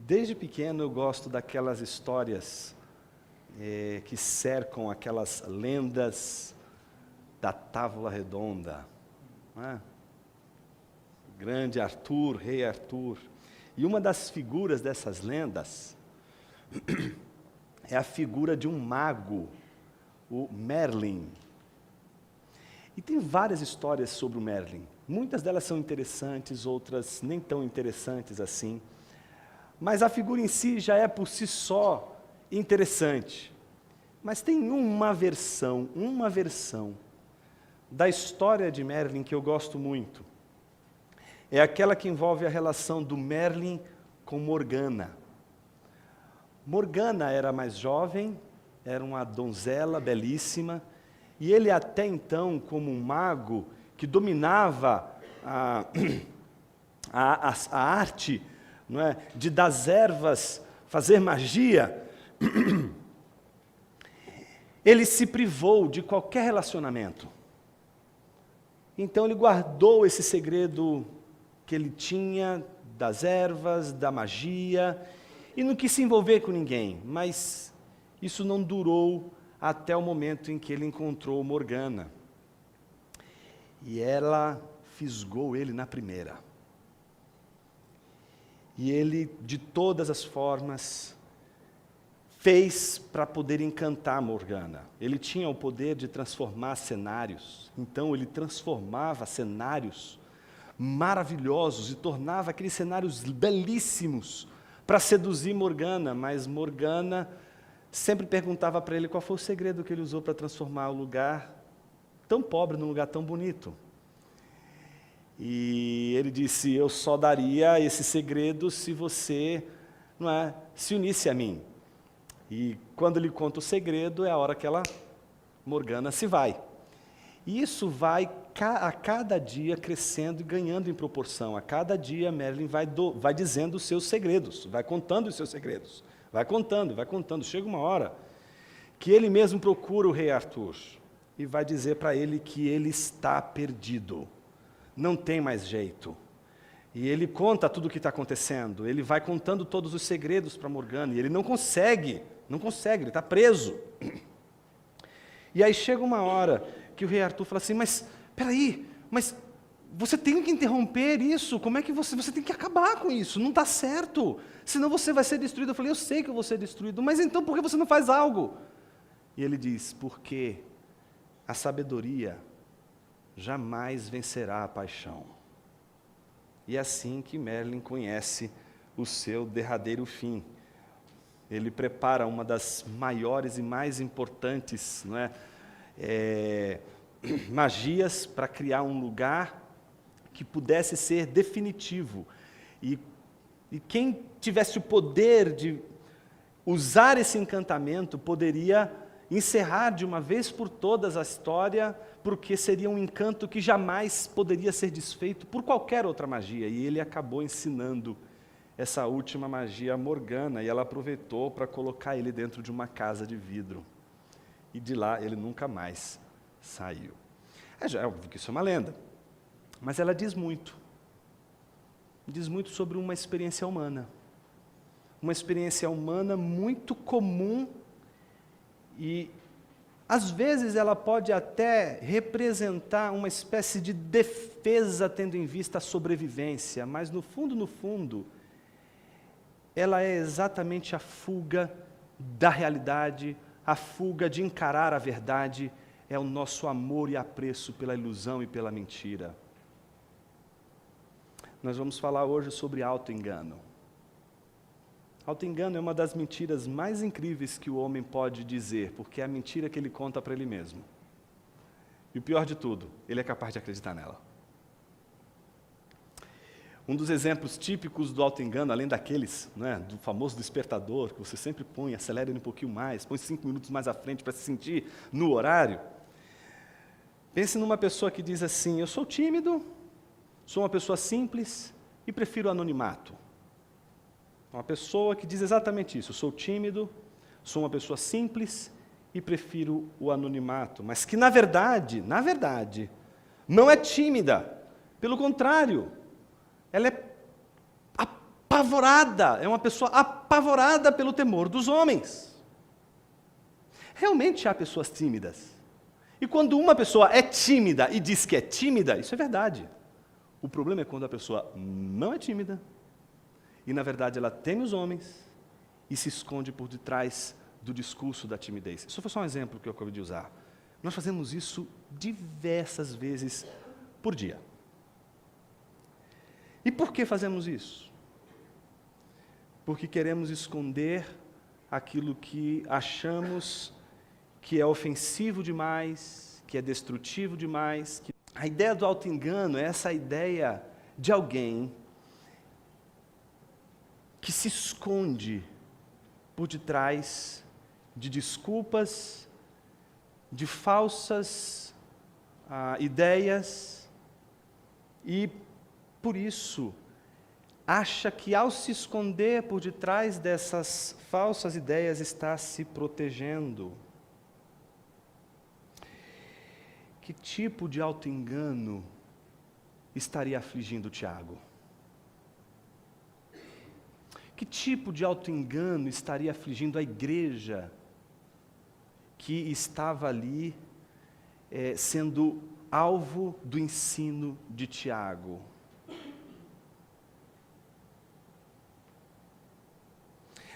Desde pequeno eu gosto daquelas histórias que cercam aquelas lendas da Távola Redonda, não é? Grande Arthur, rei Arthur. E uma das figuras dessas lendas é a figura de um mago, o Merlin. E tem várias histórias sobre o Merlin. Muitas delas são interessantes, outras nem tão interessantes assim. Mas a figura em si já é por si só interessante. Mas tem uma versão da história de Merlin que eu gosto muito. É aquela que envolve a relação do Merlin com Morgana. Morgana era mais jovem, era uma donzela belíssima, e ele até então, como um mago que dominava a arte, não é, de das ervas fazer magia, ele se privou de qualquer relacionamento. Então ele guardou esse segredo que ele tinha das ervas, da magia, e não quis se envolver com ninguém, mas isso não durou até o momento em que ele encontrou Morgana. E ela fisgou ele na primeira. E ele, de todas as formas, fez para poder encantar Morgana. Ele tinha o poder de transformar cenários, então ele transformava cenários maravilhosos e tornava aqueles cenários belíssimos para seduzir Morgana, mas Morgana sempre perguntava para ele qual foi o segredo que ele usou para transformar o lugar tão pobre num lugar tão bonito. E ele disse, eu só daria esse segredo se você, não é, se unisse a mim. E quando ele conta o segredo, é a hora que Morgana se vai. E isso vai a cada dia crescendo e ganhando em proporção. A cada dia Merlin vai dizendo os seus segredos, vai contando os seus segredos. Vai contando. Chega uma hora que ele mesmo procura o rei Arthur e vai dizer para ele que ele está perdido. Não tem mais jeito. E ele conta tudo o que está acontecendo. Ele vai contando todos os segredos para Morgana. E ele não consegue, ele está preso. E aí chega uma hora que o rei Arthur fala assim, mas, peraí, mas você tem que interromper isso, como é que você tem que acabar com isso, não está certo, senão você vai ser destruído. Eu falei, eu sei que eu vou ser destruído, mas então por que você não faz algo? E ele diz, porque a sabedoria jamais vencerá a paixão. E é assim que Merlin conhece o seu derradeiro fim. Ele prepara uma das maiores e mais importantes, não é, magias para criar um lugar que pudesse ser definitivo. E quem tivesse o poder de usar esse encantamento poderia encerrar de uma vez por todas a história, porque seria um encanto que jamais poderia ser desfeito por qualquer outra magia. E ele acabou ensinando essa última magia a Morgana, e ela aproveitou para colocar ele dentro de uma casa de vidro. E de lá ele nunca mais saiu. É óbvio que isso é uma lenda, mas ela diz muito. Diz muito sobre uma experiência humana. Uma experiência humana muito comum e, às vezes, ela pode até representar uma espécie de defesa, tendo em vista a sobrevivência, mas, no fundo, ela é exatamente a fuga da realidade, a fuga de encarar a verdade, é o nosso amor e apreço pela ilusão e pela mentira. Nós vamos falar hoje sobre auto-engano. Auto-engano é uma das mentiras mais incríveis que o homem pode dizer, porque é a mentira que ele conta para ele mesmo. E o pior de tudo, ele é capaz de acreditar nela. Um dos exemplos típicos do auto-engano, além daqueles, né, do famoso despertador, que você sempre põe, acelera ele um pouquinho mais, põe 5 minutos mais à frente para se sentir no horário. Pense numa pessoa que diz assim, eu sou tímido, sou uma pessoa simples e prefiro o anonimato. Uma pessoa que diz exatamente isso, eu sou tímido, sou uma pessoa simples e prefiro o anonimato, mas que na verdade, não é tímida, pelo contrário, ela é apavorada, é uma pessoa apavorada pelo temor dos homens. Realmente há pessoas tímidas. E quando uma pessoa é tímida e diz que é tímida, isso é verdade. O problema é quando a pessoa não é tímida e, na verdade, ela teme os homens e se esconde por detrás do discurso da timidez. Isso foi só um exemplo que eu acabei de usar. Nós fazemos isso diversas vezes por dia. E por que fazemos isso? Porque queremos esconder aquilo que achamos que é ofensivo demais, que é destrutivo demais. A ideia do auto-engano é essa ideia de alguém que se esconde por detrás de desculpas, de falsas ideias, e por isso acha que ao se esconder por detrás dessas falsas ideias está se protegendo. Que tipo de auto-engano estaria afligindo Tiago? Que tipo de auto-engano estaria afligindo a igreja que estava ali sendo alvo do ensino de Tiago?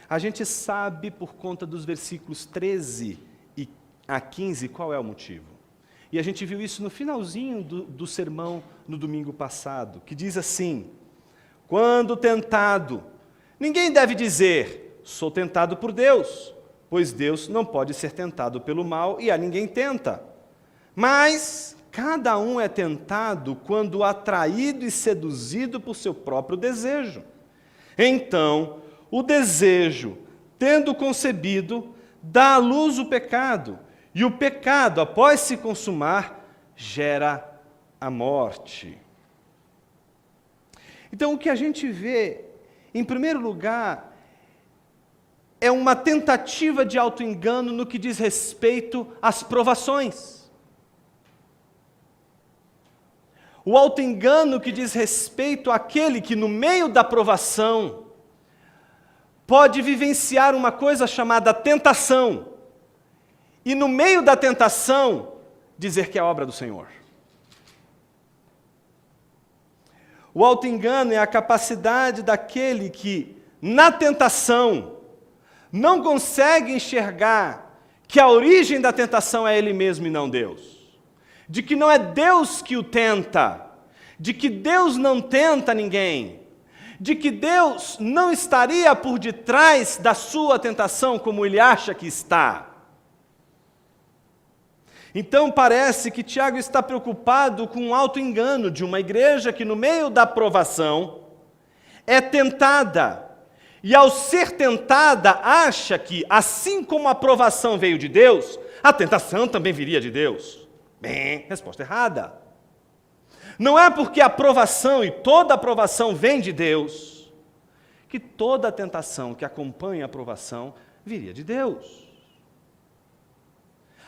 A gente sabe, por conta dos versículos 13 a 15, qual é o motivo. E a gente viu isso no finalzinho do sermão no domingo passado, que diz assim: quando tentado, ninguém deve dizer, sou tentado por Deus, pois Deus não pode ser tentado pelo mal e a ninguém tenta. Mas cada um é tentado quando atraído e seduzido por seu próprio desejo. Então, o desejo, tendo concebido, dá à luz o pecado, e o pecado, após se consumar, gera a morte. Então, o que a gente vê, em primeiro lugar, é uma tentativa de auto-engano no que diz respeito às provações. O auto-engano que diz respeito àquele que, no meio da provação, pode vivenciar uma coisa chamada tentação, e no meio da tentação, dizer que é obra do Senhor. O auto-engano é a capacidade daquele que, na tentação, não consegue enxergar que a origem da tentação é ele mesmo e não Deus. De que não é Deus que o tenta, de que Deus não tenta ninguém, de que Deus não estaria por detrás da sua tentação como ele acha que está. Então parece que Tiago está preocupado com o auto-engano de uma igreja que no meio da provação é tentada, e ao ser tentada acha que, assim como a provação veio de Deus, a tentação também viria de Deus. Bem, resposta errada. Não é porque a provação, e toda a provação vem de Deus, que toda a tentação que acompanha a provação viria de Deus.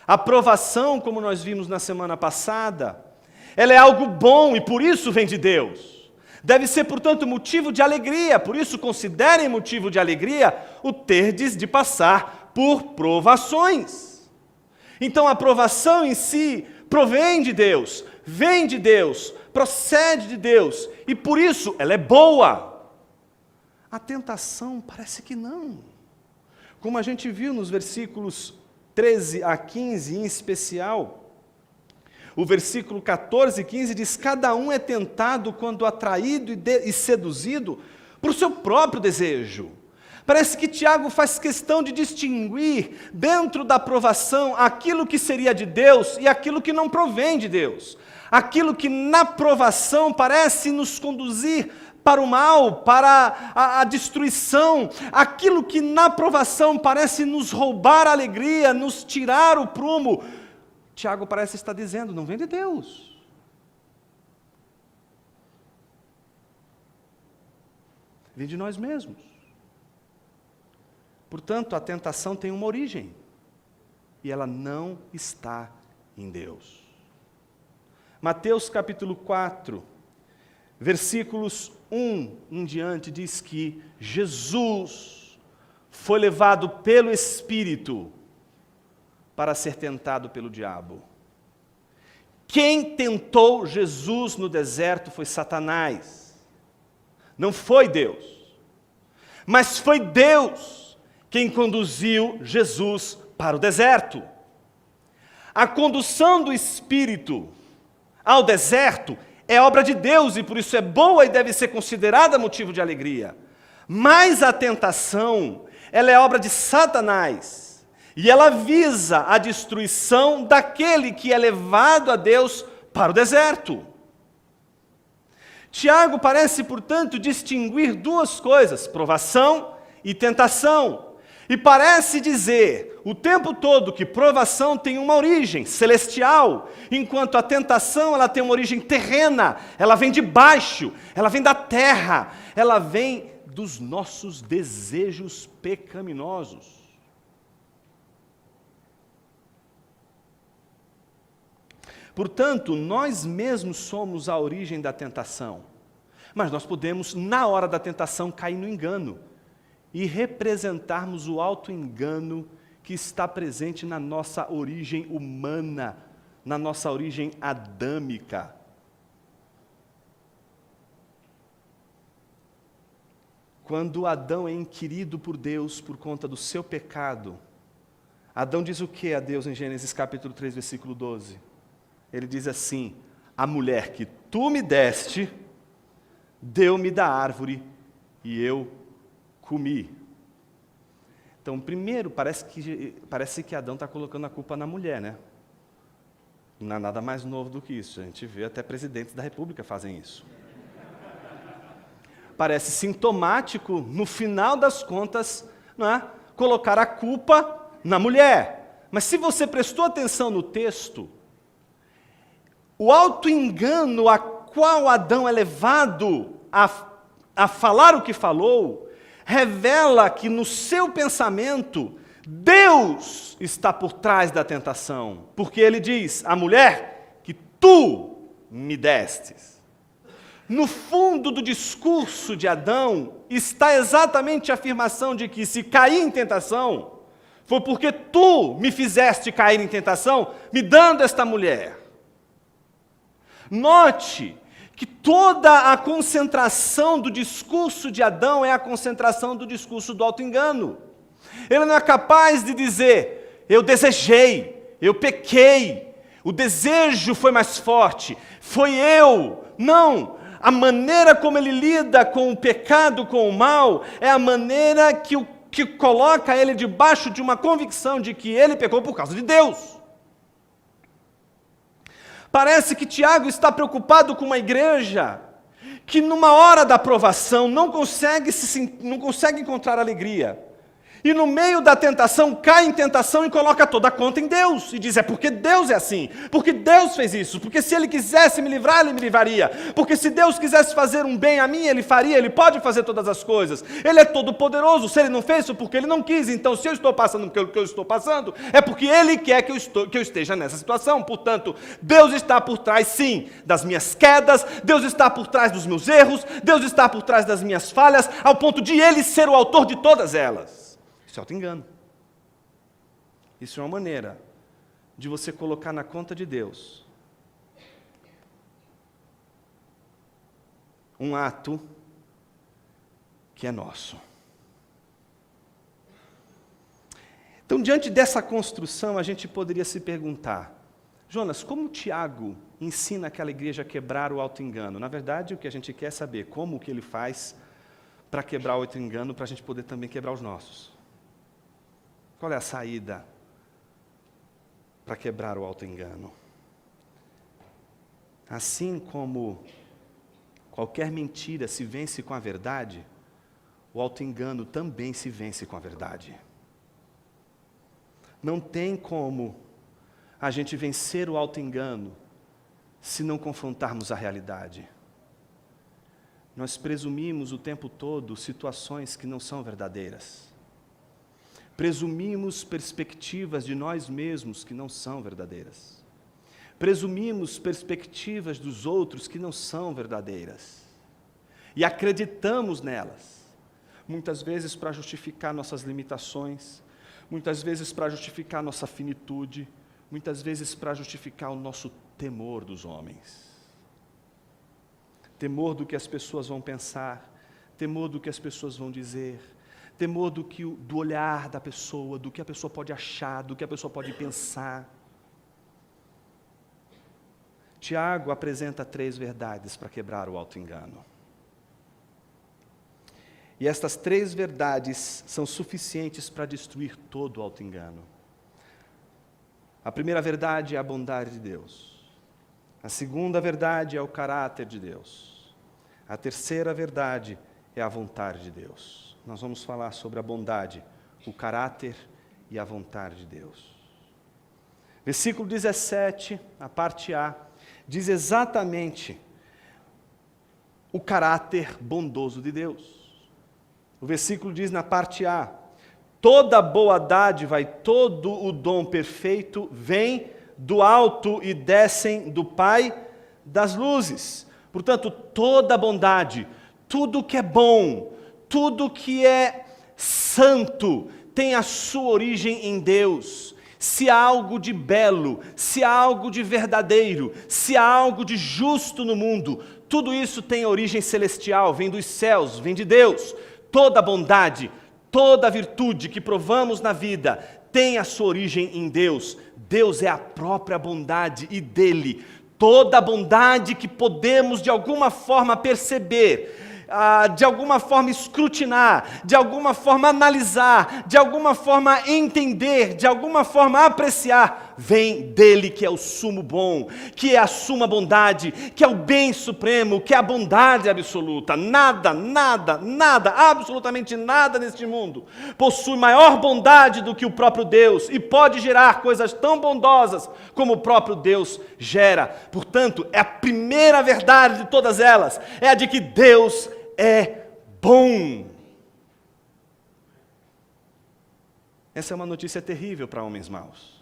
A provação, como nós vimos na semana passada, ela é algo bom e por isso vem de Deus. Deve ser, portanto, motivo de alegria, por isso considerem motivo de alegria o terdes de passar por provações. Então a provação em si provém de Deus, vem de Deus, procede de Deus, e por isso ela é boa. A tentação parece que não. Como a gente viu nos versículos 13 a 15, em especial, o versículo 14 e 15 diz: cada um é tentado quando atraído e seduzido por seu próprio desejo. Parece que Tiago faz questão de distinguir, dentro da provação, aquilo que seria de Deus e aquilo que não provém de Deus. Aquilo que na provação parece nos conduzir para o mal, para a destruição, aquilo que na provação parece nos roubar a alegria, nos tirar o prumo. Tiago parece estar dizendo, não vem de Deus. Vem de nós mesmos. Portanto, a tentação tem uma origem, e ela não está em Deus. Mateus capítulo 4, Versículos 1 em diante diz que Jesus foi levado pelo Espírito para ser tentado pelo diabo. Quem tentou Jesus no deserto foi Satanás, não foi Deus. Mas foi Deus quem conduziu Jesus para o deserto. A condução do Espírito ao deserto é obra de Deus e por isso é boa e deve ser considerada motivo de alegria. Mas a tentação, ela é obra de Satanás. E ela visa a destruição daquele que é levado a Deus para o deserto. Tiago parece, portanto, distinguir duas coisas, provação e tentação. E parece dizer o tempo todo que provação tem uma origem celestial, enquanto a tentação ela tem uma origem terrena, ela vem de baixo, ela vem da terra, ela vem dos nossos desejos pecaminosos. Portanto, nós mesmos somos a origem da tentação. Mas nós podemos, na hora da tentação, cair no engano e representarmos o auto-engano que está presente na nossa origem humana, na nossa origem adâmica. Quando Adão é inquirido por Deus por conta do seu pecado, Adão diz o que a Deus em Gênesis capítulo 3, versículo 12? Ele diz assim: a mulher que tu me deste, deu-me da árvore e eu comi. Então, primeiro, parece que Adão está colocando a culpa na mulher, né? Não há nada mais novo do que isso. A gente vê até presidentes da República fazem isso. Parece sintomático, no final das contas, não é? Colocar a culpa na mulher. Mas se você prestou atenção no texto, o auto-engano a qual Adão é levado a falar o que falou, revela que no seu pensamento, Deus está por trás da tentação. Porque ele diz, a mulher que tu me destes. No fundo do discurso de Adão, está exatamente a afirmação de que se cair em tentação, foi porque tu me fizeste cair em tentação, me dando esta mulher. Note que toda a concentração do discurso de Adão é a concentração do discurso do auto-engano. Ele não é capaz de dizer, eu desejei, eu pequei, o desejo foi mais forte, foi eu. Não, a maneira como ele lida com o pecado, com o mal, é a maneira que coloca ele debaixo de uma convicção de que ele pecou por causa de Deus. Parece que Tiago está preocupado com uma igreja que numa hora da provação não consegue encontrar alegria. E no meio da tentação, cai em tentação e coloca toda a conta em Deus. E diz, é porque Deus é assim, porque Deus fez isso, porque se Ele quisesse me livrar, Ele me livraria. Porque se Deus quisesse fazer um bem a mim, Ele faria, Ele pode fazer todas as coisas. Ele é todo poderoso, se Ele não fez, foi porque Ele não quis. Então, se eu estou passando pelo que eu estou passando, é porque Ele quer que eu esteja nessa situação. Portanto, Deus está por trás, sim, das minhas quedas, Deus está por trás dos meus erros, Deus está por trás das minhas falhas, ao ponto de Ele ser o autor de todas elas. Isso é auto-engano. Isso é uma maneira de você colocar na conta de Deus um ato que é nosso. Então, diante dessa construção, a gente poderia se perguntar, Jonas, como Tiago ensina aquela igreja a quebrar o auto-engano? Na verdade, o que a gente quer é saber como que ele faz para quebrar o auto-engano, para a gente poder também quebrar os nossos. Qual é a saída para quebrar o auto-engano? Assim como qualquer mentira se vence com a verdade, o auto-engano também se vence com a verdade. Não tem como a gente vencer o auto-engano se não confrontarmos a realidade. Nós presumimos o tempo todo situações que não são verdadeiras. Presumimos perspectivas de nós mesmos que não são verdadeiras. Presumimos perspectivas dos outros que não são verdadeiras. e acreditamos nelas, muitas vezes para justificar nossas limitações, muitas vezes para justificar nossa finitude, muitas vezes para justificar o nosso temor dos homens. Temor do que as pessoas vão pensar, temor do que as pessoas vão dizer, temor do olhar da pessoa, do que a pessoa pode achar, do que a pessoa pode pensar. Tiago apresenta 3 verdades para quebrar o auto-engano. E estas 3 verdades são suficientes para destruir todo o auto-engano. A primeira verdade é a bondade de Deus. A segunda verdade é o caráter de Deus. A terceira verdade é a vontade de Deus. Nós vamos falar sobre a bondade, o caráter e a vontade de Deus. Versículo 17, a parte A, diz exatamente o caráter bondoso de Deus. O versículo diz na parte A: toda boa dádiva e todo o dom perfeito vem do alto e descem do Pai das luzes. Portanto, toda bondade, tudo que é bom, tudo que é santo, tem a sua origem em Deus. Se há algo de belo, se há algo de verdadeiro, se há algo de justo no mundo, tudo isso tem origem celestial, vem dos céus, vem de Deus. Toda bondade, toda virtude que provamos na vida tem a sua origem em Deus. Deus é a própria bondade e dele toda a bondade que podemos de alguma forma perceber, de alguma forma escrutinar, de alguma forma analisar, de alguma forma entender, de alguma forma apreciar, vem dele, que é o sumo bom, que é a suma bondade, que é o bem supremo, que é a bondade absoluta. Nada, absolutamente nada neste mundo possui maior bondade do que o próprio Deus e pode gerar coisas tão bondosas como o próprio Deus gera. Portanto, é a primeira verdade de todas elas, é a de que Deus é bom. Essa é uma notícia terrível para homens maus.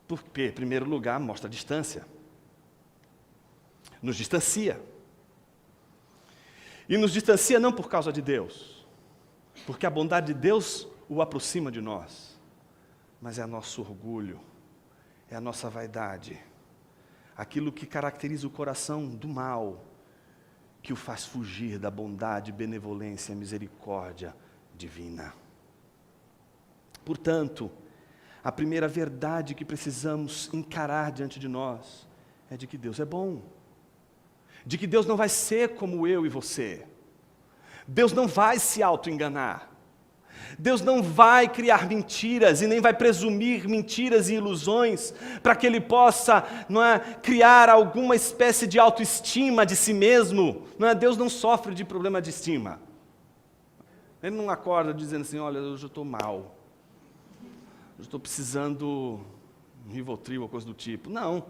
Porque, em primeiro lugar, mostra a distância. Nos distancia. E nos distancia não por causa de Deus, porque a bondade de Deus o aproxima de nós, mas é nosso orgulho, é a nossa vaidade, aquilo que caracteriza o coração do mal, que o faz fugir da bondade, benevolência e misericórdia divina. Portanto, a primeira verdade que precisamos encarar diante de nós é de que Deus é bom, de que Deus não vai ser como eu e você, Deus não vai se auto-enganar, Deus não vai criar mentiras e nem vai presumir mentiras e ilusões para que Ele possa, criar alguma espécie de autoestima de si mesmo. Deus não sofre de problema de estima. Ele não acorda dizendo assim: olha, hoje eu estou mal, eu estou precisando um Rivotril ou coisa do tipo. Não.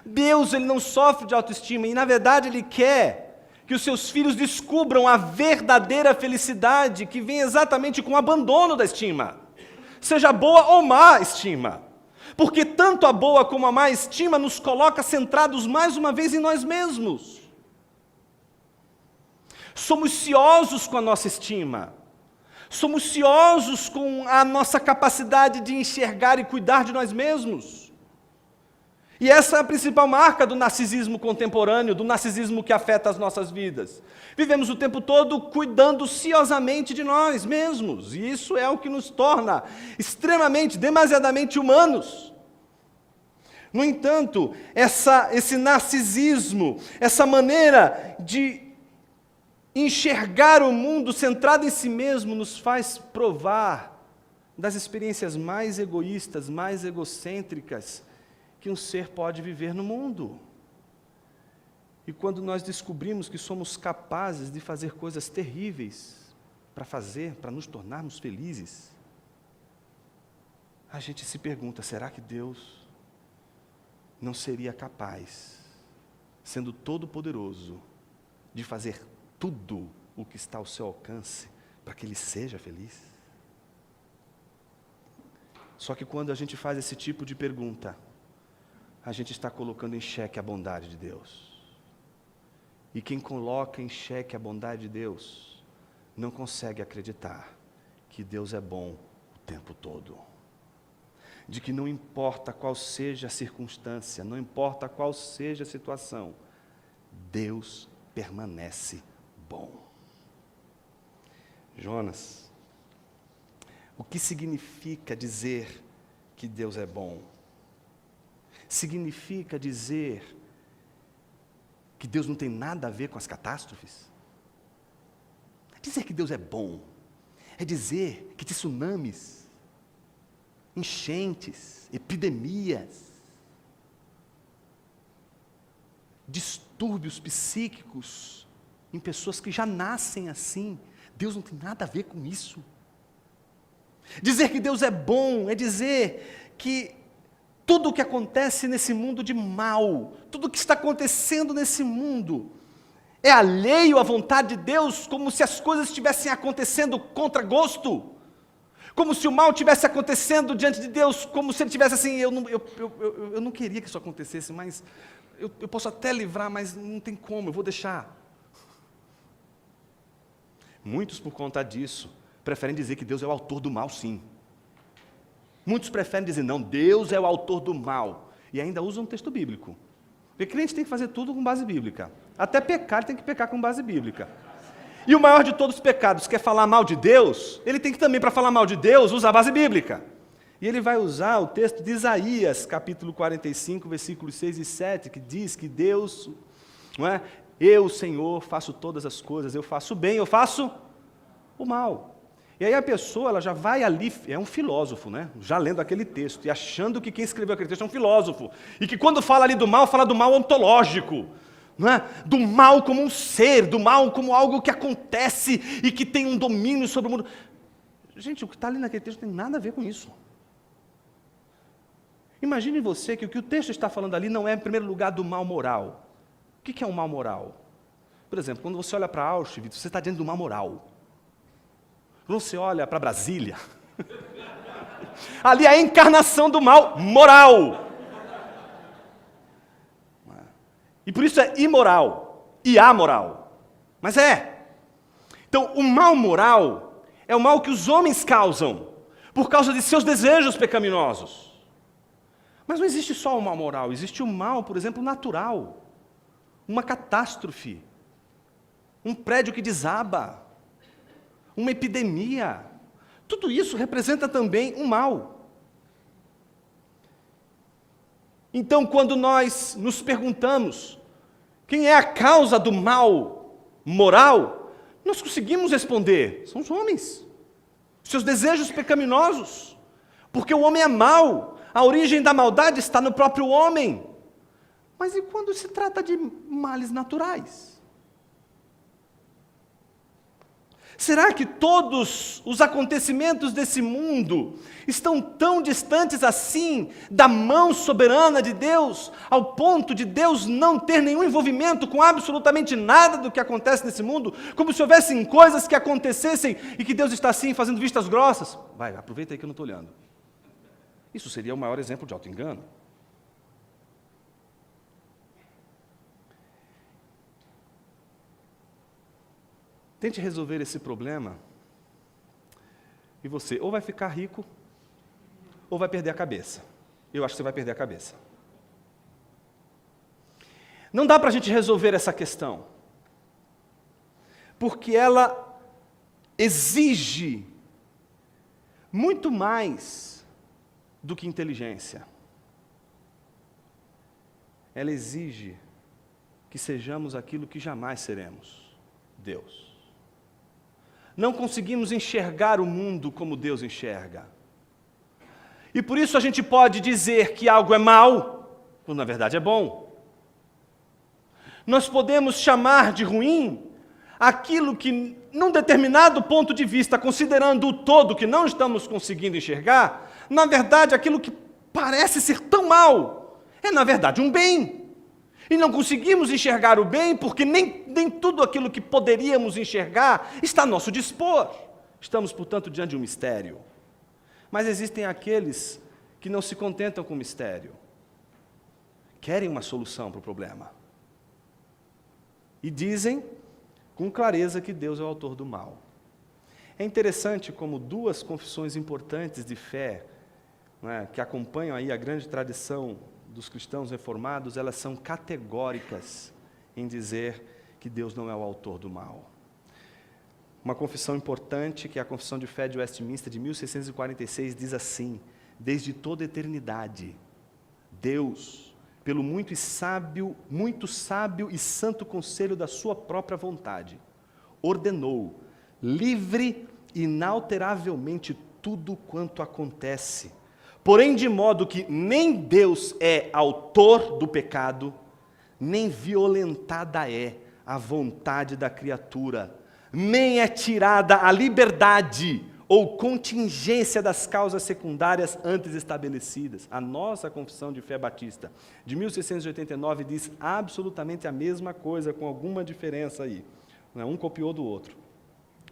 Deus, Ele não sofre de autoestima e, na verdade, Ele quer que os seus filhos descubram a verdadeira felicidade que vem exatamente com o abandono da estima, seja boa ou má estima, porque tanto a boa como a má estima nos coloca centrados mais uma vez em nós mesmos. Somos ciosos com a nossa estima, somos ciosos com a nossa capacidade de enxergar e cuidar de nós mesmos. E essa é a principal marca do narcisismo contemporâneo, do narcisismo que afeta as nossas vidas. Vivemos o tempo todo cuidando ciosamente de nós mesmos, e isso é o que nos torna extremamente, demasiadamente humanos. No entanto, esse narcisismo, essa maneira de enxergar o mundo centrado em si mesmo, nos faz provar das experiências mais egoístas, mais egocêntricas que um ser pode viver no mundo. E quando nós descobrimos que somos capazes de fazer coisas terríveis para nos tornarmos felizes, a gente se pergunta: será que Deus não seria capaz, sendo todo-poderoso, de fazer tudo o que está ao seu alcance para que Ele seja feliz? Só que quando a gente faz esse tipo de pergunta, a gente está colocando em xeque a bondade de Deus. E quem coloca em xeque a bondade de Deus, não consegue acreditar que Deus é bom o tempo todo. De que não importa qual seja a circunstância, não importa qual seja a situação, Deus permanece bom. Jonas, o que significa dizer que Deus é bom? Significa dizer que Deus não tem nada a ver com as catástrofes? Dizer que Deus é bom é dizer que tsunamis, enchentes, epidemias, distúrbios psíquicos em pessoas que já nascem assim, Deus não tem nada a ver com isso. Dizer que Deus é bom é dizer que tudo o que acontece nesse mundo de mal, tudo o que está acontecendo nesse mundo, é alheio à vontade de Deus, como se as coisas estivessem acontecendo contra gosto, como se o mal estivesse acontecendo diante de Deus, como se ele tivesse assim, eu não queria que isso acontecesse, mas eu posso até livrar, mas não tem como, eu vou deixar. Muitos, por conta disso, preferem dizer que Deus é o autor do mal, sim. Muitos preferem dizer, não, Deus é o autor do mal, e ainda usam um texto bíblico. Porque crente tem que fazer tudo com base bíblica. Até pecar, tem que pecar com base bíblica. E o maior de todos os pecados, quer falar mal de Deus, ele tem que também, para falar mal de Deus, usar a base bíblica. E ele vai usar o texto de Isaías, capítulo 45, versículos 6 e 7, que diz que Deus, não é? Eu, Senhor, faço todas as coisas, eu faço o bem, eu faço o mal. E aí a pessoa, ela já vai ali, é um filósofo, né? Já lendo aquele texto, e achando que quem escreveu aquele texto é um filósofo, e que quando fala ali do mal, fala do mal ontológico, não é? Do mal como um ser, do mal como algo que acontece e que tem um domínio sobre o mundo. Gente, o que está ali naquele texto não tem nada a ver com isso. Imagine você que o texto está falando ali não é, em primeiro lugar, do mal moral. O que é um mal moral? Por exemplo, quando você olha para Auschwitz, você está diante do mal moral. Quando você olha para Brasília, ali é a encarnação do mal moral. E por isso é imoral e amoral. Mas é. Então, o mal moral é o mal que os homens causam por causa de seus desejos pecaminosos. Mas não existe só o mal moral, existe o mal, por exemplo, natural. Uma catástrofe, um prédio que desaba, uma epidemia. Tudo isso representa também um mal. Então, quando nós nos perguntamos quem é a causa do mal moral, nós conseguimos responder: são os homens, seus desejos pecaminosos, porque o homem é mau, a origem da maldade está no próprio homem. Mas e quando se trata de males naturais? Será que todos os acontecimentos desse mundo estão tão distantes assim da mão soberana de Deus, ao ponto de Deus não ter nenhum envolvimento com absolutamente nada do que acontece nesse mundo, como se houvessem coisas que acontecessem e que Deus está assim fazendo vistas grossas? Vai, aproveita aí que eu não estou olhando. Isso seria o maior exemplo de auto-engano. Tente resolver esse problema e você ou vai ficar rico ou vai perder a cabeça. Eu acho que você vai perder a cabeça. Não dá para a gente resolver essa questão, porque ela exige muito mais do que inteligência. Ela exige que sejamos aquilo que jamais seremos: Deus. Não conseguimos enxergar o mundo como Deus enxerga. E por isso a gente pode dizer que algo é mal, quando na verdade é bom. Nós podemos chamar de ruim aquilo que, num determinado ponto de vista, considerando o todo que não estamos conseguindo enxergar, na verdade aquilo que parece ser tão mal, é na verdade um bem. E não conseguimos enxergar o bem porque nem tudo aquilo que poderíamos enxergar está a nosso dispor. Estamos, portanto, diante de um mistério. Mas existem aqueles que não se contentam com o mistério. Querem uma solução para o problema. e dizem com clareza que Deus é o autor do mal. É interessante como duas confissões importantes de fé, que acompanham aí a grande tradição dos cristãos reformados, elas são categóricas em dizer que Deus não é o autor do mal. Uma confissão importante, que é a Confissão de Fé de Westminster, de 1646, diz assim: desde toda a eternidade, Deus, pelo muito sábio e santo conselho da sua própria vontade, ordenou, livre e inalteravelmente, tudo quanto acontece, porém de modo que nem Deus é autor do pecado, nem violentada é a vontade da criatura, nem é tirada a liberdade ou contingência das causas secundárias antes estabelecidas. A nossa Confissão de Fé Batista, de 1689, diz absolutamente a mesma coisa, com alguma diferença aí. Um copiou do outro.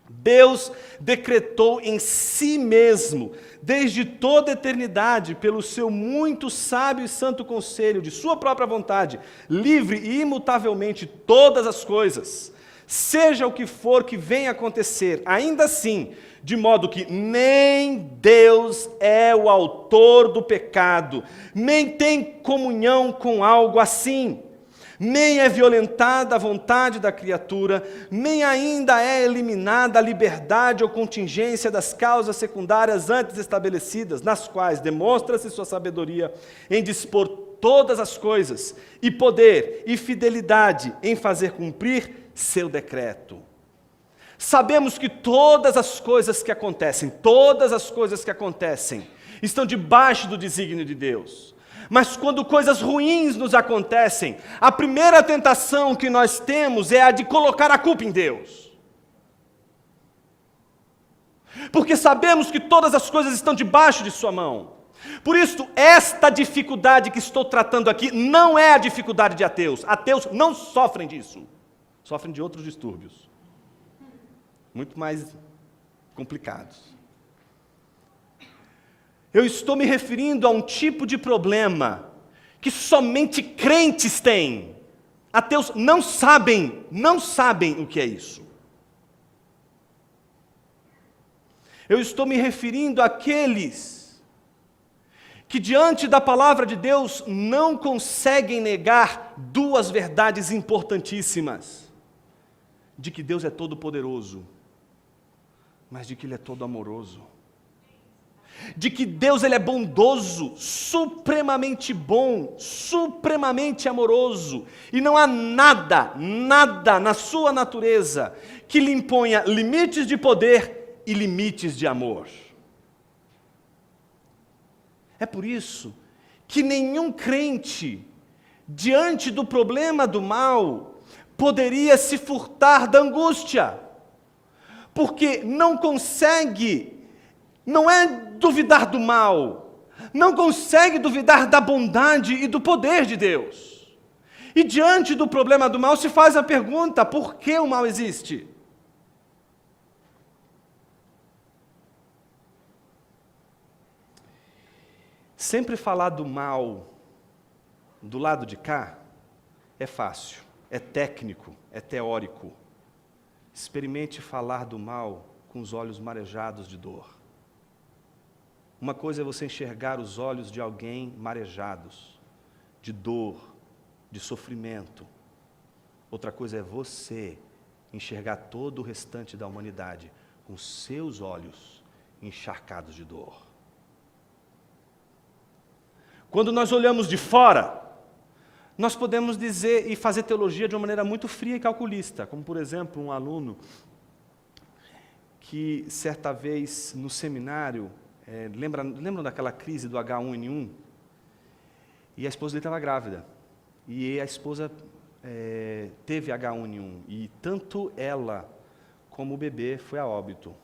Deus decretou em si mesmo, desde toda a eternidade, pelo seu muito sábio e santo conselho, de sua própria vontade, livre e imutavelmente todas as coisas, seja o que for que venha acontecer, ainda assim, de modo que nem Deus é o autor do pecado, nem tem comunhão com algo assim, nem é violentada a vontade da criatura, nem ainda é eliminada a liberdade ou contingência das causas secundárias antes estabelecidas, nas quais demonstra-se sua sabedoria em dispor todas as coisas, e poder e fidelidade em fazer cumprir seu decreto. Sabemos que todas as coisas que acontecem, estão debaixo do desígnio de Deus. Mas quando coisas ruins nos acontecem, a primeira tentação que nós temos é a de colocar a culpa em Deus. Porque sabemos que todas as coisas estão debaixo de sua mão. Por isso, esta dificuldade que estou tratando aqui não é a dificuldade de ateus. Ateus não sofrem disso. Sofrem de outros distúrbios, muito mais complicados. Eu estou me referindo a um tipo de problema que somente crentes têm. Ateus não sabem o que é isso. Eu estou me referindo àqueles que diante da palavra de Deus não conseguem negar duas verdades importantíssimas: de que Deus é todo-poderoso, mas de que Ele é todo amoroso. De que Deus ele é bondoso, supremamente bom, supremamente amoroso, e não há nada na sua natureza que lhe imponha limites de poder e limites de amor. É por isso que nenhum crente, diante do problema do mal, poderia se furtar da angústia, porque não é duvidar do mal, não consegue duvidar da bondade e do poder de Deus. E diante do problema do mal se faz a pergunta: por que o mal existe? Sempre falar do mal do lado de cá é fácil, é técnico, é teórico. Experimente falar do mal com os olhos marejados de dor. Uma coisa é você enxergar os olhos de alguém marejados, de dor, de sofrimento. Outra coisa é você enxergar todo o restante da humanidade com seus olhos encharcados de dor. Quando nós olhamos de fora, nós podemos dizer e fazer teologia de uma maneira muito fria e calculista, como, por exemplo, um aluno que, certa vez, no seminário, lembram daquela crise do H1N1? E a esposa dele estava grávida. E a esposa teve H1N1. E tanto ela como o bebê foi a óbito.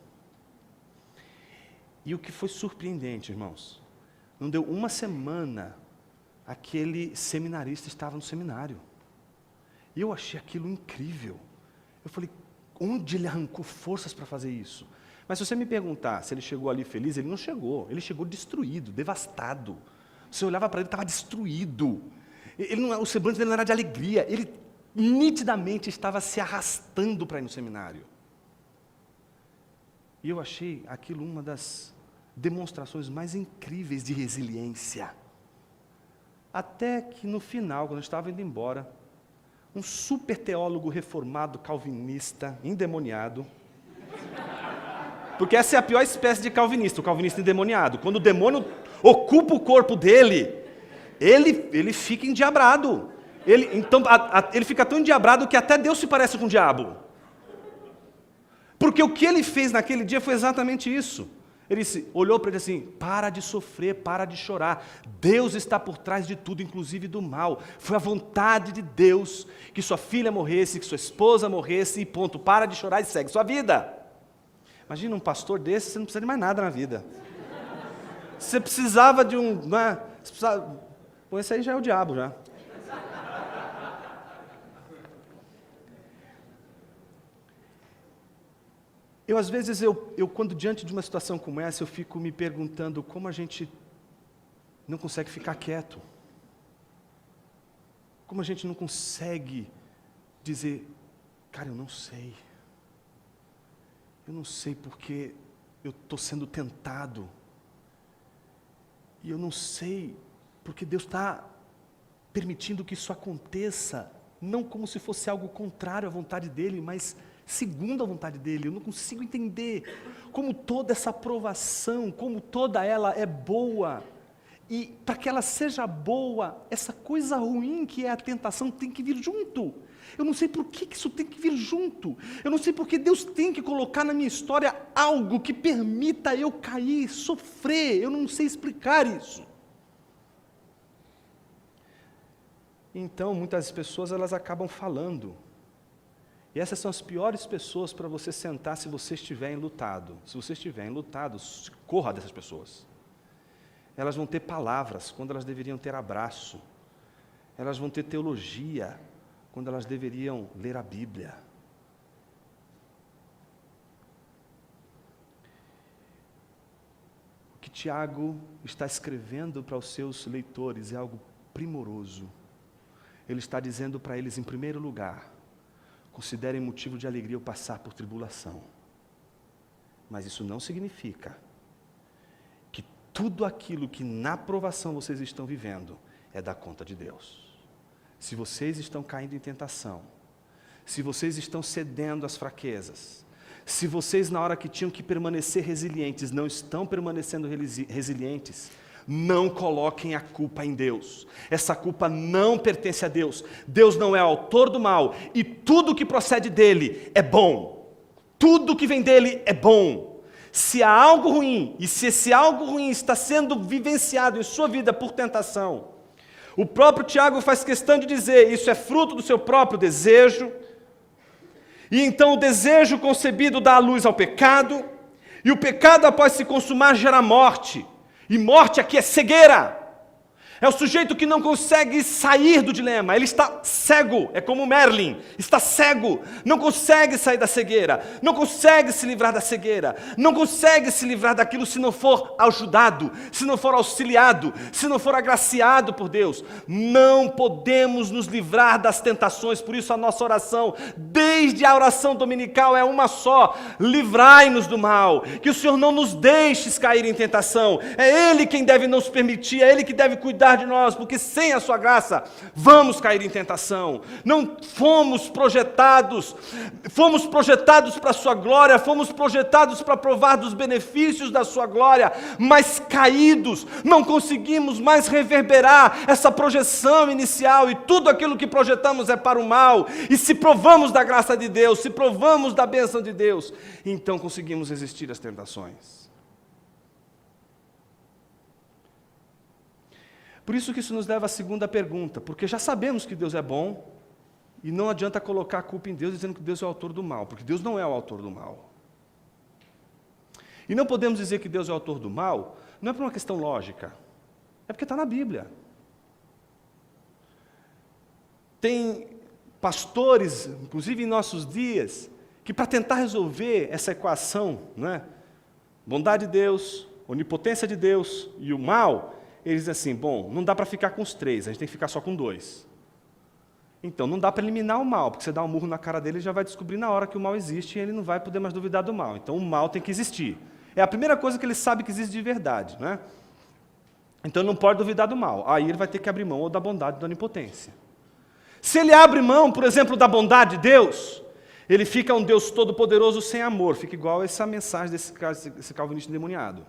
E o que foi surpreendente, irmãos, não deu uma semana, aquele seminarista estava no seminário. E eu achei aquilo incrível. Eu falei, onde ele arrancou forças para fazer isso? Mas se você me perguntar se ele chegou ali feliz, ele não chegou. Ele chegou destruído, devastado. Você olhava para ele, estava destruído. O semblante dele não era de alegria. Ele nitidamente estava se arrastando para ir no seminário. E eu achei aquilo uma das demonstrações mais incríveis de resiliência. Até que no final, quando eu estava indo embora, um super teólogo reformado, calvinista, endemoniado, porque essa é a pior espécie de calvinista, o calvinista endemoniado. Quando o demônio ocupa o corpo dele, ele fica endiabrado. Ele fica tão endiabrado que até Deus se parece com o diabo. Porque o que ele fez naquele dia foi exatamente isso. Ele olhou para ele assim, para de sofrer, para de chorar. Deus está por trás de tudo, inclusive do mal. Foi a vontade de Deus que sua filha morresse, que sua esposa morresse e ponto. Para de chorar e segue sua vida. Imagina um pastor desse, você não precisa de mais nada na vida. Você precisava de um... Né? Bom, esse aí já é o diabo, já. Às vezes, quando diante de uma situação como essa, eu fico me perguntando como a gente não consegue ficar quieto. Como a gente não consegue dizer, cara, eu não sei. Eu não sei porque eu estou sendo tentado. E eu não sei porque Deus está permitindo que isso aconteça, não como se fosse algo contrário à vontade dEle, mas segundo a vontade dEle. Eu não consigo entender como toda essa provação, como toda ela é boa. E para que ela seja boa, essa coisa ruim que é a tentação tem que vir junto. Eu não sei por que isso tem que vir junto. Eu não sei por que Deus tem que colocar na minha história algo que permita eu cair, sofrer. Eu não sei explicar isso. Então, muitas pessoas elas acabam falando. E essas são as piores pessoas para você sentar se você estiver enlutado. Se você estiver enlutado, corra dessas pessoas. Elas vão ter palavras quando elas deveriam ter abraço. Elas vão ter teologia quando elas deveriam ler a Bíblia. O que Tiago está escrevendo para os seus leitores é algo primoroso. Ele está dizendo para eles, em primeiro lugar, considerem motivo de alegria o passar por tribulação. Mas isso não significa que tudo aquilo que na provação vocês estão vivendo é da conta de Deus. Se vocês estão caindo em tentação, se vocês estão cedendo às fraquezas, se vocês na hora que tinham que permanecer resilientes não estão permanecendo resilientes, não coloquem a culpa em Deus. Essa culpa não pertence a Deus. Deus não é autor do mal e tudo que procede dele é bom. Tudo que vem dele é bom. Se há algo ruim e se esse algo ruim está sendo vivenciado em sua vida por tentação, o próprio Tiago faz questão de dizer, isso é fruto do seu próprio desejo, e então o desejo concebido dá a luz ao pecado, e o pecado após se consumar gera morte, e morte aqui é cegueira. É o sujeito que não consegue sair do dilema, ele está cego, é como Merlin, está cego, não consegue sair da cegueira, não consegue se livrar da cegueira, não consegue se livrar daquilo se não for ajudado, se não for auxiliado, se não for agraciado por Deus. Não podemos nos livrar das tentações, por isso a nossa oração, desde a oração dominical é uma só: livrai-nos do mal, que o Senhor não nos deixe cair em tentação, é Ele quem deve nos permitir, é Ele que deve cuidar de nós, porque sem a sua graça vamos cair em tentação. Não fomos projetados para a sua glória, fomos projetados para provar dos benefícios da sua glória, mas caídos, não conseguimos mais reverberar essa projeção inicial, e tudo aquilo que projetamos é para o mal. E se provamos da graça de Deus, se provamos da bênção de Deus, então conseguimos resistir às tentações. Por isso que isso nos leva à segunda pergunta, porque já sabemos que Deus é bom, e não adianta colocar a culpa em Deus dizendo que Deus é o autor do mal, porque Deus não é o autor do mal. E não podemos dizer que Deus é o autor do mal, não é por uma questão lógica, é porque está na Bíblia. Tem pastores, inclusive em nossos dias, que para tentar resolver essa equação, né, bondade de Deus, onipotência de Deus e o mal, eles dizem assim, bom, não dá para ficar com os três, a gente tem que ficar só com dois. Então não dá para eliminar o mal, porque você dá um murro na cara dele, ele já vai descobrir na hora que o mal existe e ele não vai poder mais duvidar do mal. Então o mal tem que existir. É a primeira coisa que ele sabe que existe de verdade, né? Então ele não pode duvidar do mal. Aí ele vai ter que abrir mão ou da bondade ou da onipotência. Se ele abre mão, por exemplo, da bondade de Deus, ele fica um Deus todo-poderoso sem amor. Fica igual essa mensagem desse calvinista endemoniado.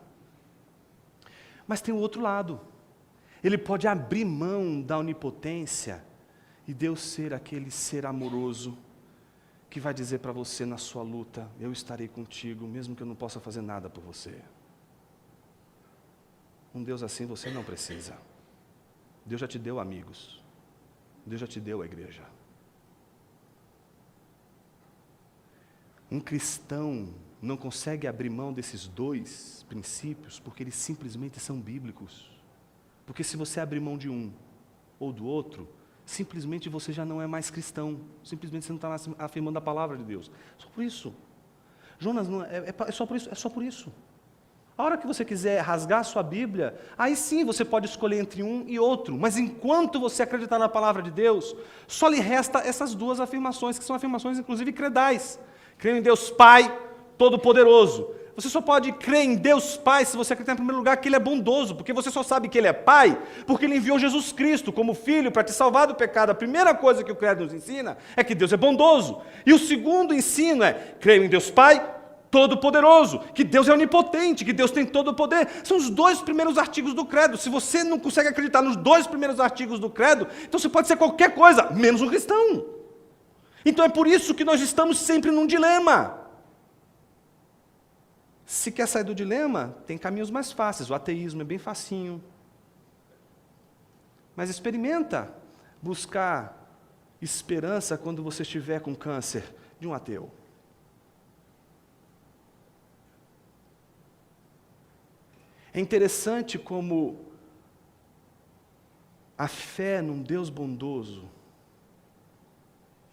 Mas tem o outro lado. Ele pode abrir mão da onipotência e Deus ser aquele ser amoroso que vai dizer para você na sua luta, eu estarei contigo, mesmo que eu não possa fazer nada por você. Um Deus assim você não precisa. Deus já te deu amigos. Deus já te deu a igreja. Um cristão não consegue abrir mão desses dois princípios porque eles simplesmente são bíblicos. Porque se você abrir mão de um ou do outro, simplesmente você já não é mais cristão. Simplesmente você não está mais afirmando a palavra de Deus. Só por isso. Jonas, não, é só por isso. É só por isso. A hora que você quiser rasgar a sua Bíblia, aí sim você pode escolher entre um e outro. Mas enquanto você acreditar na palavra de Deus, só lhe resta essas duas afirmações, que são afirmações inclusive credais. Creio em Deus Pai Todo-Poderoso. Você só pode crer em Deus Pai se você acreditar em primeiro lugar que Ele é bondoso, porque você só sabe que Ele é Pai, porque Ele enviou Jesus Cristo como Filho para te salvar do pecado. A primeira coisa que o credo nos ensina é que Deus é bondoso. E o segundo ensino é, creio em Deus Pai Todo-Poderoso, que Deus é onipotente, que Deus tem todo o poder. São os dois primeiros artigos do credo. Se você não consegue acreditar nos dois primeiros artigos do credo, então você pode ser qualquer coisa, menos um cristão. Então é por isso que nós estamos sempre num dilema. Se quer sair do dilema, tem caminhos mais fáceis. O ateísmo é bem facinho. Mas experimenta buscar esperança quando você estiver com câncer de um ateu. É interessante como a fé num Deus bondoso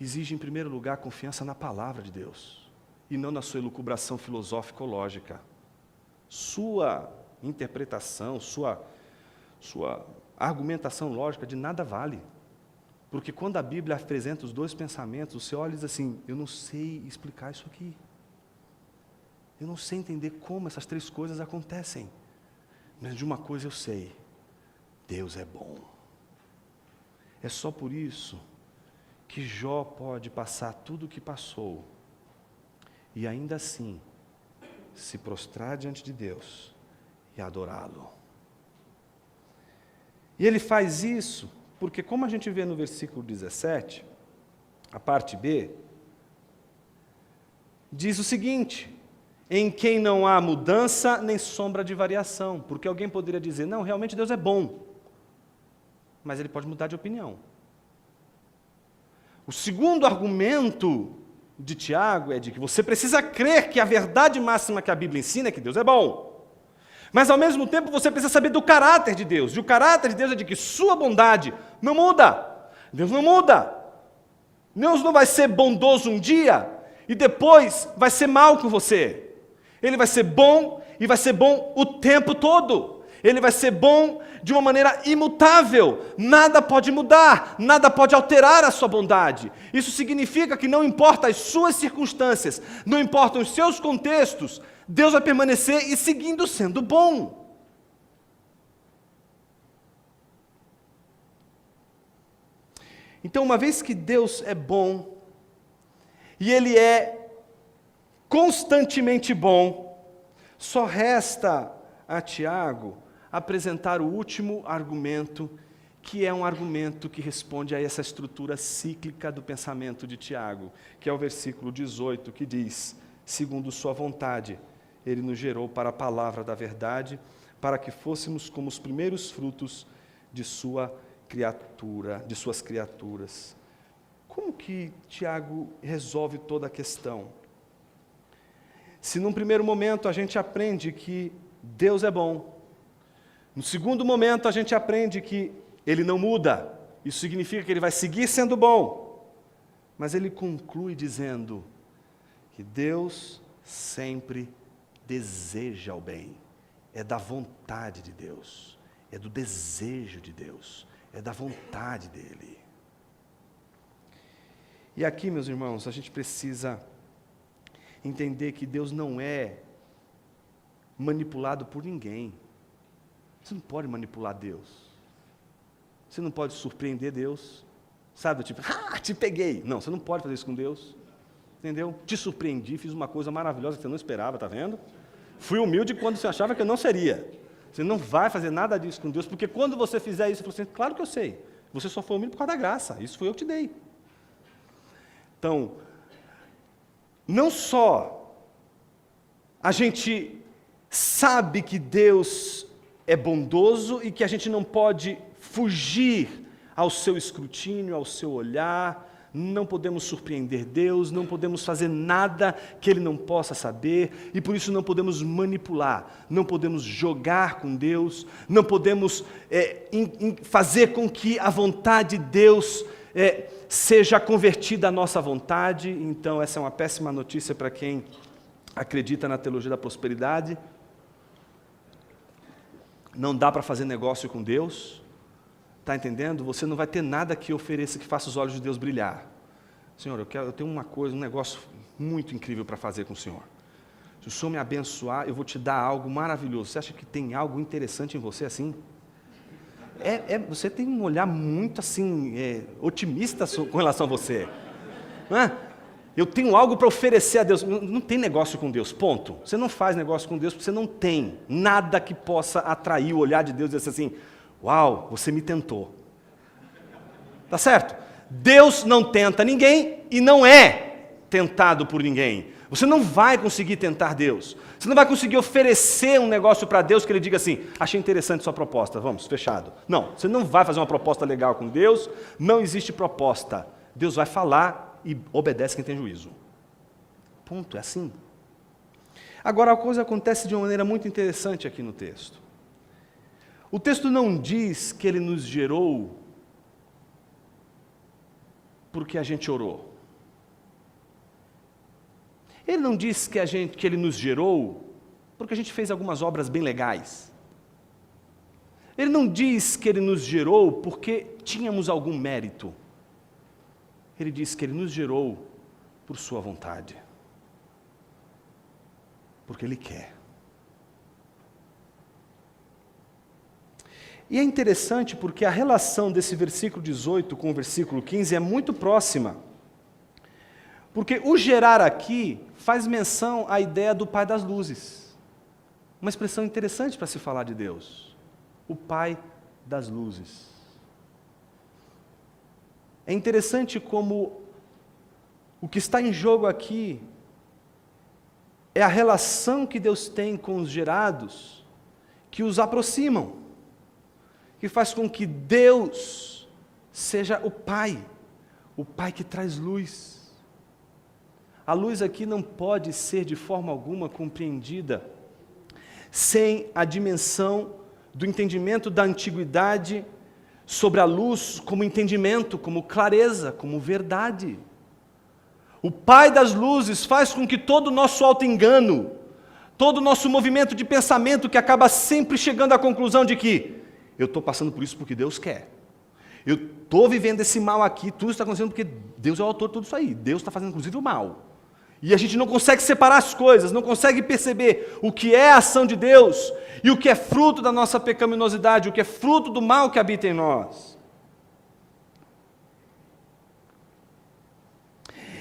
exige, em primeiro lugar, confiança na palavra de Deus, e não na sua elucubração filosófico-lógica. Sua interpretação, sua argumentação lógica de nada vale. Porque quando a Bíblia apresenta os dois pensamentos, você olha e diz assim, eu não sei explicar isso aqui. Eu não sei entender como essas três coisas acontecem. Mas de uma coisa eu sei, Deus é bom. É só por isso que Jó pode passar tudo o que passou e ainda assim se prostrar diante de Deus e adorá-lo. E ele faz isso porque, como a gente vê no versículo 17, a parte B, diz o seguinte, em quem não há mudança nem sombra de variação, porque alguém poderia dizer, não, realmente Deus é bom, mas ele pode mudar de opinião. O segundo argumento de Tiago é de que você precisa crer que a verdade máxima que a Bíblia ensina é que Deus é bom. Mas, ao mesmo tempo, você precisa saber do caráter de Deus. E o caráter de Deus é de que sua bondade não muda. Deus não muda. Deus não vai ser bondoso um dia e depois vai ser mal com você. Ele vai ser bom e vai ser bom o tempo todo. Ele vai ser bom de uma maneira imutável. Nada pode mudar, nada pode alterar a sua bondade. Isso significa que não importa as suas circunstâncias, não importam os seus contextos, Deus vai permanecer e seguindo sendo bom. Então, uma vez que Deus é bom, e Ele é constantemente bom, só resta a Tiago apresentar o último argumento, que é um argumento que responde a essa estrutura cíclica do pensamento de Tiago, que é o versículo 18, que diz, segundo sua vontade, Ele nos gerou para a palavra da verdade, para que fôssemos como os primeiros frutos de suas criaturas. Como que Tiago resolve toda a questão? Se num primeiro momento a gente aprende que Deus é bom, no segundo momento a gente aprende que Ele não muda, isso significa que Ele vai seguir sendo bom, mas ele conclui dizendo que Deus sempre deseja o bem, é da vontade de Deus, é do desejo de Deus, é da vontade dEle. E aqui, meus irmãos, a gente precisa entender que Deus não é manipulado por ninguém. Você não pode manipular Deus. Você não pode surpreender Deus. Sabe, tipo, te peguei. Não, você não pode fazer isso com Deus. Entendeu? Te surpreendi, fiz uma coisa maravilhosa que você não esperava, tá vendo? Fui humilde quando você achava que eu não seria. Você não vai fazer nada disso com Deus, porque quando você fizer isso, você fala assim, claro que eu sei. Você só foi humilde por causa da graça. Isso foi eu que te dei. Então, não só a gente sabe que Deus é bondoso e que a gente não pode fugir ao seu escrutínio, ao seu olhar, não podemos surpreender Deus, não podemos fazer nada que Ele não possa saber, e por isso não podemos manipular, não podemos jogar com Deus, não podemos fazer com que a vontade de Deus seja convertida à nossa vontade. Então essa é uma péssima notícia para quem acredita na teologia da prosperidade. Não dá para fazer negócio com Deus, está entendendo? Você não vai ter nada que ofereça que faça os olhos de Deus brilhar. Senhor, eu tenho uma coisa, um negócio muito incrível para fazer com o Senhor. Se o Senhor me abençoar, eu vou te dar algo maravilhoso. Você acha que tem algo interessante em você assim? Você tem um olhar muito assim, otimista com relação a você. Não é? Eu tenho algo para oferecer a Deus. Não tem negócio com Deus, ponto. Você não faz negócio com Deus porque você não tem nada que possa atrair o olhar de Deus e dizer assim, uau, você me tentou. Tá certo? Deus não tenta ninguém e não é tentado por ninguém. Você não vai conseguir tentar Deus. Você não vai conseguir oferecer um negócio para Deus que Ele diga assim, achei interessante sua proposta, vamos, fechado. Não, você não vai fazer uma proposta legal com Deus, não existe proposta. Deus vai falar e obedece quem tem juízo. Ponto, é assim. Agora a coisa acontece de uma maneira muito interessante aqui no texto. O texto não diz que Ele nos gerou porque a gente orou. Ele não diz que Ele nos gerou porque a gente fez algumas obras bem legais. Ele não diz que Ele nos gerou porque tínhamos algum mérito. Ele diz que Ele nos gerou por sua vontade. Porque Ele quer. E é interessante porque a relação desse versículo 18 com o versículo 15 é muito próxima. Porque o gerar aqui faz menção à ideia do Pai das luzes. Uma expressão interessante para se falar de Deus. O Pai das luzes. É interessante como o que está em jogo aqui é a relação que Deus tem com os gerados, que os aproximam, que faz com que Deus seja o Pai que traz luz. A luz aqui não pode ser de forma alguma compreendida sem a dimensão do entendimento da antiguidade sobre a luz como entendimento, como clareza, como verdade. O Pai das luzes faz com que todo o nosso auto-engano, todo o nosso movimento de pensamento que acaba sempre chegando à conclusão de que eu estou passando por isso porque Deus quer. Eu estou vivendo esse mal aqui, tudo está acontecendo porque Deus é o autor de tudo isso aí. Deus está fazendo inclusive o mal. E a gente não consegue separar as coisas, não consegue perceber o que é a ação de Deus e o que é fruto da nossa pecaminosidade, o que é fruto do mal que habita em nós.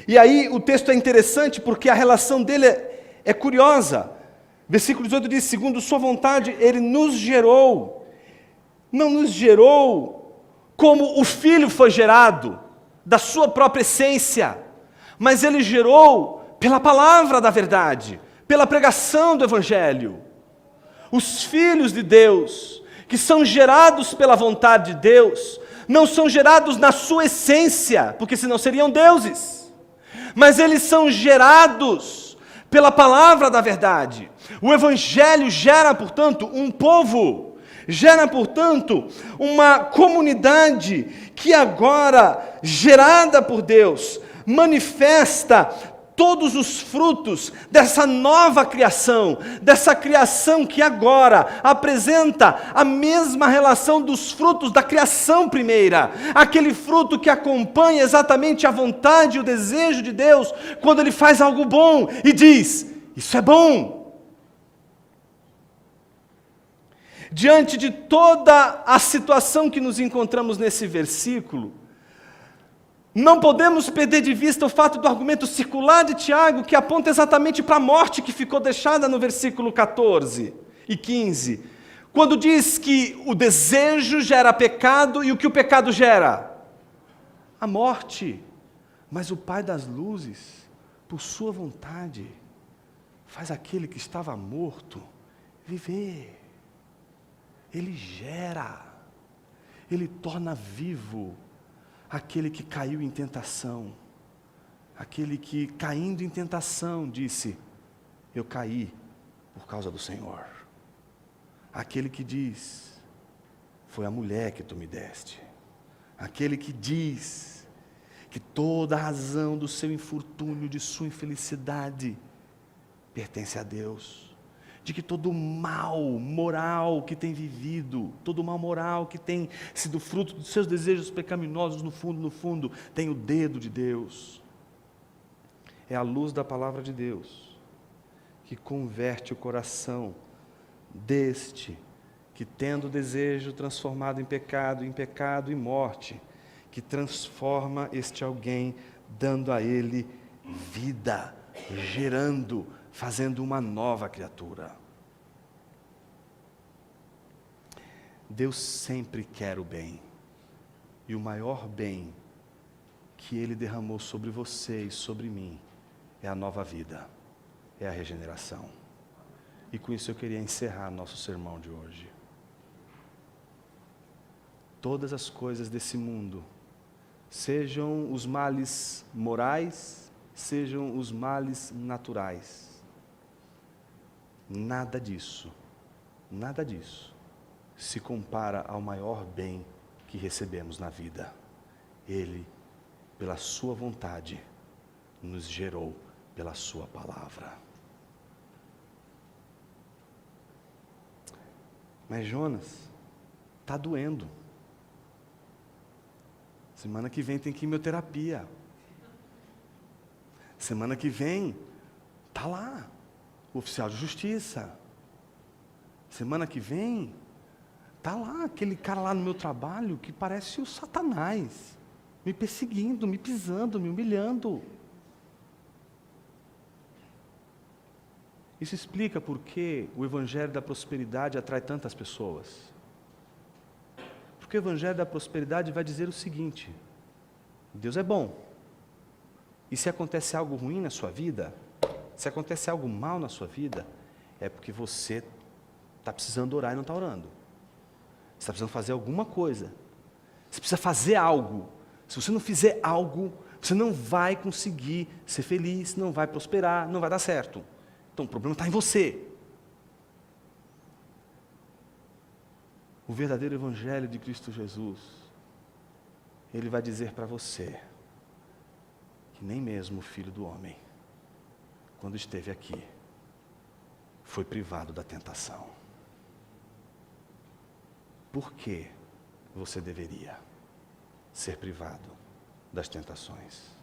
E aí o texto é interessante porque a relação dele é curiosa. Versículo 18 diz, segundo sua vontade, Ele nos gerou. Não nos gerou como o Filho foi gerado, da sua própria essência, mas Ele gerou pela palavra da verdade, pela pregação do Evangelho. Os filhos de Deus, que são gerados pela vontade de Deus, não são gerados na sua essência, porque senão seriam deuses, mas eles são gerados pela palavra da verdade. O Evangelho gera, portanto, um povo, gera, portanto, uma comunidade que agora, gerada por Deus, manifesta todos os frutos dessa nova criação, dessa criação que agora apresenta a mesma relação dos frutos da criação primeira, aquele fruto que acompanha exatamente a vontade e o desejo de Deus, quando Ele faz algo bom e diz, isso é bom. Diante de toda a situação que nos encontramos nesse versículo, não podemos perder de vista o fato do argumento circular de Tiago, que aponta exatamente para a morte que ficou deixada no versículo 14 e 15, quando diz que o desejo gera pecado e o que o pecado gera? A morte. Mas o Pai das luzes, por sua vontade, faz aquele que estava morto viver. Ele gera, Ele torna vivo aquele que caiu em tentação, aquele que, caindo em tentação, disse, eu caí por causa do Senhor. Aquele que diz, foi a mulher que tu me deste. Aquele que diz que toda a razão do seu infortúnio, de sua infelicidade, pertence a Deus. De que todo mal moral que tem vivido, todo mal moral que tem sido fruto dos seus desejos pecaminosos, no fundo, tem o dedo de Deus. É a luz da palavra de Deus que converte o coração deste, que tendo o desejo transformado em pecado e morte, que transforma este alguém, dando a ele vida, gerando, fazendo uma nova criatura. Deus sempre quer o bem, e o maior bem que Ele derramou sobre você e sobre mim é a nova vida, é a regeneração. E com isso eu queria encerrar nosso sermão de hoje. Todas as coisas desse mundo, sejam os males morais, sejam os males naturais, nada disso se compara ao maior bem que recebemos na vida. Ele, pela sua vontade, nos gerou pela sua palavra. Mas Jonas, está doendo. Semana que vem tem quimioterapia. Semana que vem, está lá, o oficial de justiça. Semana que vem, está lá aquele cara lá no meu trabalho que parece o Satanás, me perseguindo, me pisando, me humilhando. Isso explica por que o Evangelho da Prosperidade atrai tantas pessoas. Porque o Evangelho da Prosperidade vai dizer o seguinte: Deus é bom. E se acontece algo ruim na sua vida, se acontece algo mal na sua vida, é porque você está precisando orar e não está orando. Você está precisando fazer alguma coisa. Você precisa fazer algo. Se você não fizer algo, você não vai conseguir ser feliz, não vai prosperar, não vai dar certo. Então o problema está em você. O verdadeiro Evangelho de Cristo Jesus, ele vai dizer para você que nem mesmo o Filho do Homem, quando esteve aqui, foi privado da tentação. Por que você deveria ser privado das tentações?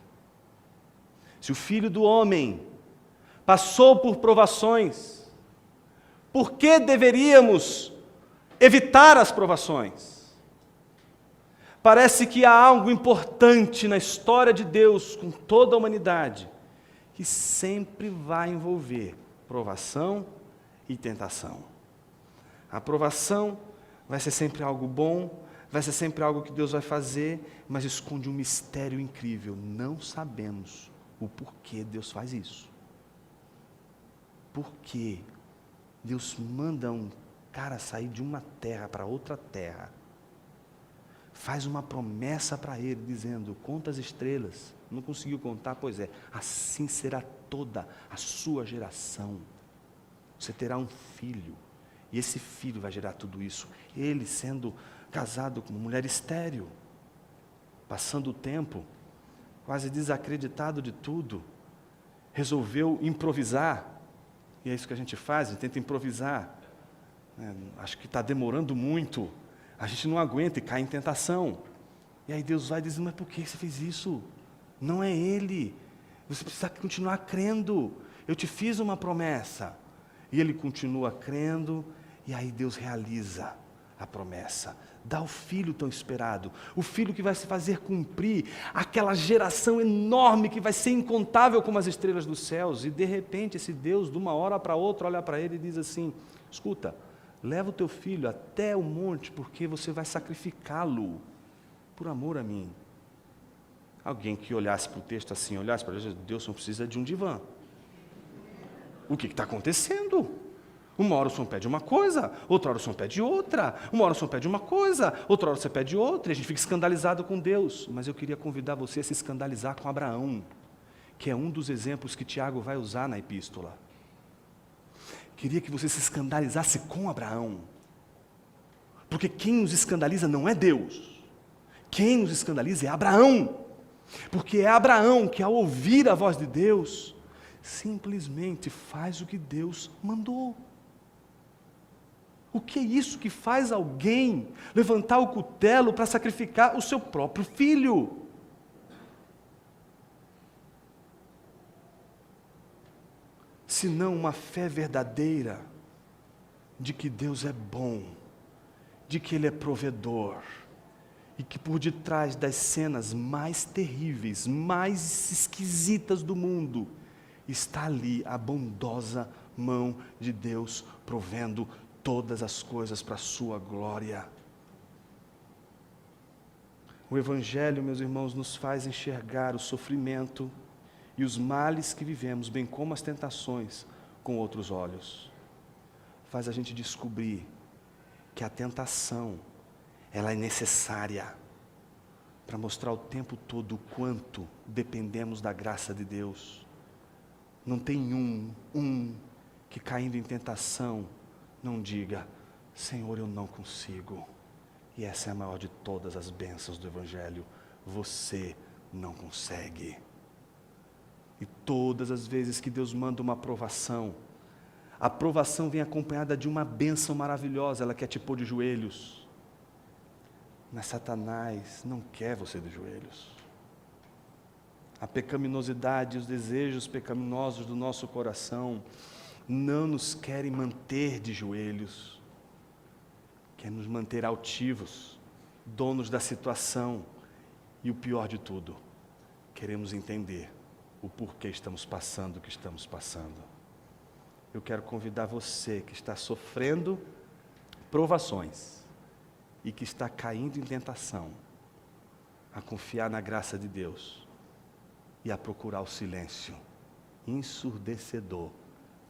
Se o Filho do Homem passou por provações, por que deveríamos evitar as provações? Parece que há algo importante na história de Deus com toda a humanidade, que sempre vai envolver provação e tentação. A provação vai ser sempre algo bom, vai ser sempre algo que Deus vai fazer, mas esconde um mistério incrível. Não sabemos o porquê Deus faz isso. Por que Deus manda um cara sair de uma terra para outra terra, faz uma promessa para ele, dizendo, conta as estrelas, não conseguiu contar? Pois é, assim será toda a sua geração. Você terá um filho, e esse filho vai gerar tudo isso. Ele sendo casado com uma mulher estéril, passando o tempo, quase desacreditado de tudo, resolveu improvisar, e é isso que a gente faz, a gente tenta improvisar. Acho que está demorando muito, a gente não aguenta e cai em tentação. E aí Deus vai e diz, mas por que você fez isso? Não é Ele, você precisa continuar crendo, eu te fiz uma promessa. E ele continua crendo, e aí Deus realiza a promessa. Dá o filho tão esperado, o filho que vai se fazer cumprir, aquela geração enorme que vai ser incontável como as estrelas dos céus. E de repente esse Deus, de uma hora para outra, olha para ele e diz assim, escuta, leva o teu filho até o monte, porque você vai sacrificá-lo, por amor a mim. Alguém que olhasse para o texto assim, olhasse para Deus, Deus não precisa de um divã. O que está acontecendo? Uma hora o Senhor pede uma coisa, outra hora o Senhor pede outra, uma hora o Senhor pede uma coisa, outra hora você pede outra, e a gente fica escandalizado com Deus. Mas eu queria convidar você a se escandalizar com Abraão, que é um dos exemplos que Tiago vai usar na epístola. Queria que você se escandalizasse com Abraão, porque quem nos escandaliza não é Deus, quem nos escandaliza é Abraão, porque é Abraão que, ao ouvir a voz de Deus, simplesmente faz o que Deus mandou. O que é isso que faz alguém levantar o cutelo para sacrificar o seu próprio filho? Se não uma fé verdadeira de que Deus é bom, de que Ele é provedor, e que por detrás das cenas mais terríveis, mais esquisitas do mundo, está ali a bondosa mão de Deus provendo todas as coisas para a sua glória. O Evangelho, meus irmãos, nos faz enxergar o sofrimento e os males que vivemos, bem como as tentações, com outros olhos. Faz a gente descobrir que a tentação, ela é necessária para mostrar o tempo todo o quanto dependemos da graça de Deus. Não tem um que caindo em tentação não diga, Senhor, eu não consigo. E essa é a maior de todas as bênçãos do Evangelho. Você não consegue. E todas as vezes que Deus manda uma aprovação, a aprovação vem acompanhada de uma bênção maravilhosa, ela quer te pôr de joelhos. Mas Satanás não quer você de joelhos. A pecaminosidade, os desejos pecaminosos do nosso coração não nos querem manter de joelhos, quer nos manter altivos, donos da situação. E o pior de tudo, queremos entender o porquê estamos passando o que estamos passando. Eu quero convidar você que está sofrendo provações e que está caindo em tentação, a confiar na graça de Deus e a procurar o silêncio ensurdecedor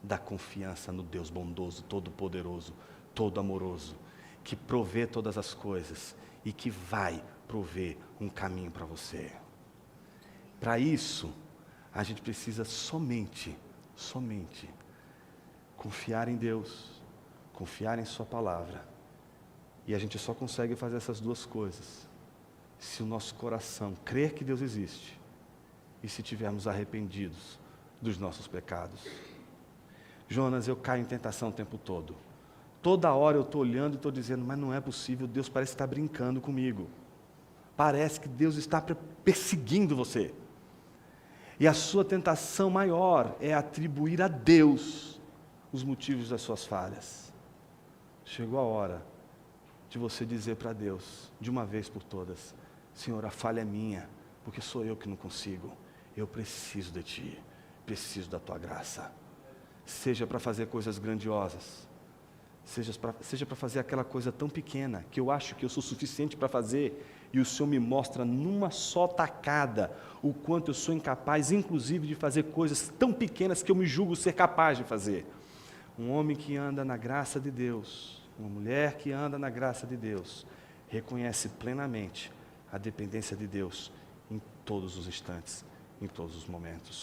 da confiança no Deus bondoso, todo-poderoso, todo-amoroso, que provê todas as coisas e que vai prover um caminho para você. Para isso, a gente precisa somente confiar em Deus, confiar em Sua palavra. E a gente só consegue fazer essas duas coisas se o nosso coração crer que Deus existe e se tivermos arrependidos dos nossos pecados. Jonas, eu caio em tentação o tempo todo. Toda hora eu estou olhando e estou dizendo, mas não é possível, Deus parece estar brincando comigo. Parece que Deus está perseguindo você. E a sua tentação maior é atribuir a Deus os motivos das suas falhas. Chegou a hora de você dizer para Deus, de uma vez por todas, Senhor, a falha é minha, porque sou eu que não consigo. Eu preciso de Ti, preciso da Tua graça. Seja para fazer coisas grandiosas, seja para fazer aquela coisa tão pequena, que eu acho que eu sou suficiente para fazer, e o Senhor me mostra numa só tacada, o quanto eu sou incapaz, inclusive de fazer coisas tão pequenas que eu me julgo ser capaz de fazer. Um homem que anda na graça de Deus, uma mulher que anda na graça de Deus, reconhece plenamente a dependência de Deus em todos os instantes, em todos os momentos.